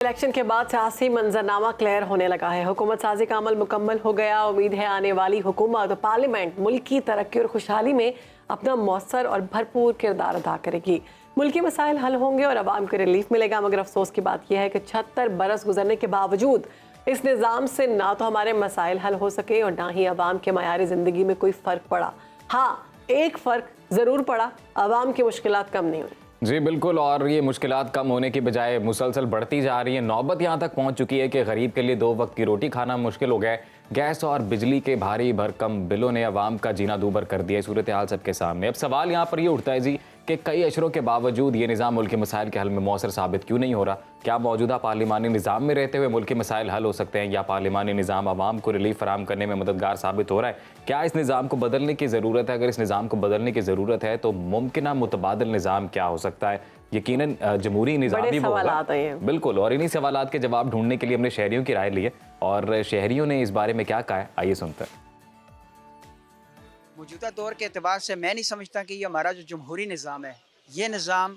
Election के बाद सियासी मंजरनामा क्लियर होने लगा है। हुकूमत साजी का अमल मुकम्मल हो गया। उम्मीद है आने वाली हुकूमत और पार्लियामेंट मुल्क की तरक्की और खुशहाली में अपना मौसर और भरपूर किरदार अदा करेगी। मुल्की मसाइल हल होंगे और आवाम को रिलीफ मिलेगा। मगर अफसोस की बात यह है कि 76 बरस गुजरने के बावजूद इस निज़ाम से ना तो हमारे मसाइल हल हो सके और ना ही आवाम के मयारी ज़िंदगी में कोई फ़र्क पड़ा। हाँ, एक फ़र्क ज़रूर पड़ा, आवाम की मुश्किलात कम नहीं हुई। जी बिल्कुल, और ये मुश्किलात कम होने की बजाय मुसलसल बढ़ती जा रही है। नौबत यहाँ तक पहुँच चुकी है कि गरीब के लिए 2 वक्त की रोटी खाना मुश्किल हो गया है। गैस और बिजली के भारी भरकम बिलों ने अवाम का जीना दूभर कर दिया है। सूरत हाल सबके सामने। अब सवाल यहाँ पर ये उठता है जी कि कई अशरों के बावजूद ये निज़ाम मुल्की मसाइल के हल में मौसर साबित क्यों नहीं हो रहा। क्या मौजूदा पार्लिमानी निज़ाम में रहते हुए मुल्की मसाइल हल हो सकते हैं, या पार्लिमानी निज़ाम आवाम को रिलीफ फराहम करने में मददगार साबित हो रहा है? क्या इस निज़ाम को बदलने की ज़रूरत है? अगर इस निज़ाम को बदलने की ज़रूरत है तो मुमकिन मुतबादिल निज़ाम क्या हो सकता है? यकीनन जमहूरी निज़ाम ही होगा। बिल्कुल, और इन्हीं सवालात के जवाब ढूंढने के लिए हमने शहरियों की राय ली है और शहरियों ने इस बारे में क्या कहा है, आइए सुनते हैं। मौजूदा दौर के अतबार से मैं नहीं समझता कि ये हमारा जो जमहूरी निज़ाम है, ये निज़ाम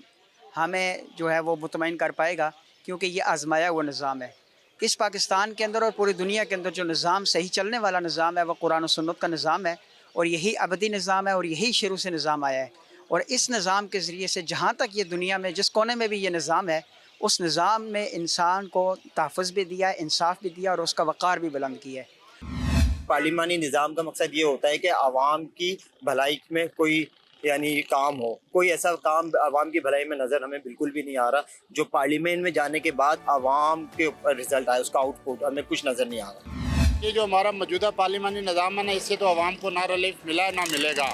हमें जो है वो मुतमईन कर पाएगा, क्योंकि ये आजमाया हुआ निज़ाम है। इस पाकिस्तान के अंदर और पूरी दुनिया के अंदर जो निज़ाम सही चलने वाला निज़ाम है, वह कुरान और सुन्नत का निज़ाम है और यही अबदी निज़ाम है और यही शुरू से निज़ाम आया है। और इस निज़ाम के ज़रिए से जहाँ तक ये दुनिया में जिस कोने में भी ये निज़ाम है, उस निज़ाम में इंसान को तहफ़्फ़ुज़ भी दिया है, इंसाफ भी दिया और उसका वक़ार भी बुलंद किया है। पार्लिमानी निज़ाम का मकसद ये होता है कि आवाम की भलाई में कोई काम हो। कोई ऐसा काम आवाम की भलाई में नज़र हमें बिल्कुल भी नहीं आ रहा। जो पार्लियामेंट में जाने के बाद आवाम के ऊपर रिजल्ट आया, उसका आउटपुट हमें कुछ नज़र नहीं आ रहा। ये जो हमारा मौजूदा पार्लिमानी निज़ाम है ना, इससे तो आवाम को ना रिलीफ मिला ना मिलेगा।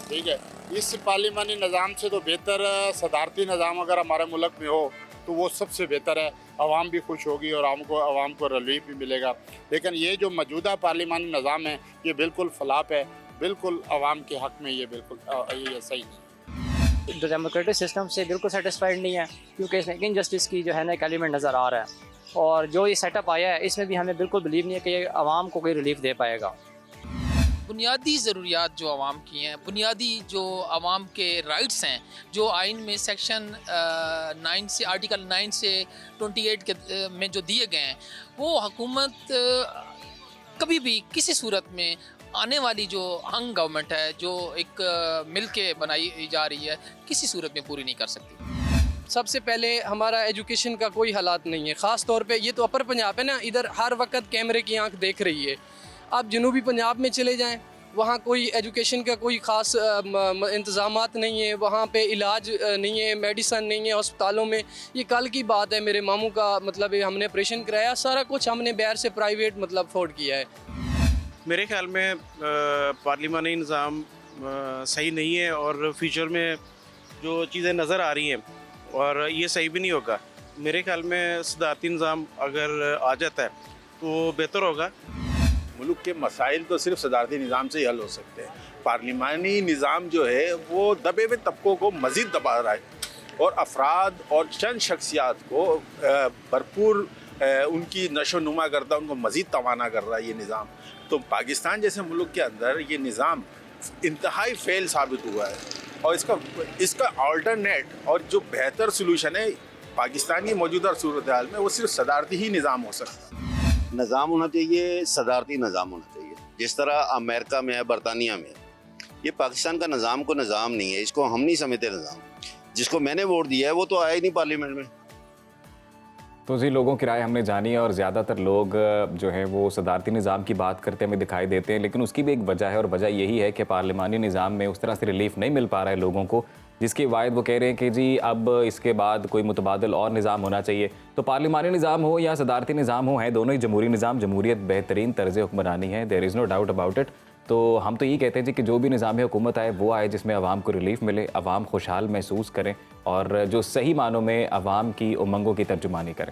ठीक है, इस पार्लिमानी निज़ाम से तो बेहतर सदारती निज़ाम अगर हमारे मुल्क में हो तो वो सबसे बेहतर है। आवाम भी खुश होगी और आवाम को रिलीफ भी मिलेगा। लेकिन ये जो मौजूदा पार्लिमानी निज़ाम है, ये बिल्कुल फलाप है, बिल्कुल आवाम के हक़ में ये बिल्कुल ये सही नहीं। जो डेमोक्रेटिक सिस्टम से बिल्कुल सेटिस्फाइड नहीं है, क्योंकि इसमें इनजस्टिस की जो है ना एक एलिमेंट नज़र आ रहा है। और जो ये सेटअप आया है, इसमें भी हमें बिल्कुल बिलीव नहीं है कि ये आवाम को कोई रिलीफ दे पाएगा। बुनियादी ज़रूरियात जो आवाम की हैं, बुनियादी जो आवाम के राइट्स हैं, जो आइन में सेक्शन 9 से आर्टिकल 9 से 28 के में जो दिए गए हैं, वो हुकूमत कभी भी किसी सूरत में आने वाली जो हंग गवर्नमेंट है, जो एक मिल के बनाई जा रही है, किसी सूरत में पूरी नहीं कर सकती। सबसे पहले हमारा एजुकेशन का कोई हालात नहीं है, ख़ास तौर पे ये तो अपर पंजाब है ना, इधर हर वक्त कैमरे की आंख देख रही है। आप जनूबी पंजाब में चले जाएं, वहाँ कोई एजुकेशन का कोई ख़ास इंतज़ामात नहीं है, वहाँ पे इलाज नहीं है, मेडिसन नहीं है अस्पतालों में। ये कल की बात है, मेरे मामू का मतलब हमने ऑपरेशन कराया, सारा कुछ हमने बाहर से प्राइवेट मतलब अफोर्ड किया है। मेरे ख्याल में पार्लिमानी निज़ाम सही नहीं है और फ्यूचर में जो चीज़ें नज़र आ रही हैं और ये सही भी नहीं होगा। मेरे ख्याल में सदारती निज़ाम अगर आ जाता है तो बेहतर होगा। मुल्क के मसाइल तो सिर्फ सदारती निज़ाम से ही हल हो सकते हैं। पार्लिमानी निज़ाम जो है वो दबे हुए तबकों को मज़ीद दबा रहा है और अफराद और चंद शख्सियात को भरपूर उनकी नशो नुमा करता, उनको मज़ीद तवाना कर रहा है ये निज़ाम। तो पाकिस्तान जैसे मुल्क के अंदर ये निज़ाम इंतहाई फेल साबित हुआ है और इसका अल्टरनेट और जो बेहतर सलूशन है पाकिस्तान की मौजूदा सूरत हाल में, वो सिर्फ सदारती ही निज़ाम हो सकता है। निज़ाम होना चाहिए, सदारती निज़ाम होना चाहिए, जिस तरह अमेरिका में है, बरतानिया में है। ये पाकिस्तान का निज़ाम को निज़ाम नहीं है, इसको हम नहीं समझते निज़ाम। जिसको मैंने वोट दिया है वो तो आया ही नहीं पार्लियामेंट में। तो जी, लोगों की राय हमने जानी है और ज़्यादातर लोग जो है वो सदारती निज़ाम की बात करते हमें दिखाई देते हैं, लेकिन उसकी भी एक वजह है और वजह यही है कि पार्लिमानी निज़ाम में उस तरह से रिलीफ नहीं मिल पा रहा है लोगों को, जिसकी वायद वो कह रहे हैं कि जी अब इसके बाद कोई मुतबादिल और निज़ाम होना चाहिए। तो पार्लिमानी निज़ाम हो या सदारती निज़ाम हो, है दोनों ही जमहूरी निज़ाम, जमहूरियत बेहतरीन तर्ज़ हुक्मरानी है, there is no doubt about it. तो हम तो यही कहते हैं जी कि जो भी निज़ाम हुकूमत आए वो आए जिसमें आवाम को रिलीफ मिले, आवाम खुशहाल महसूस करें और जो सही मानों में आवाम की उमंगों की तर्जुमानी करें।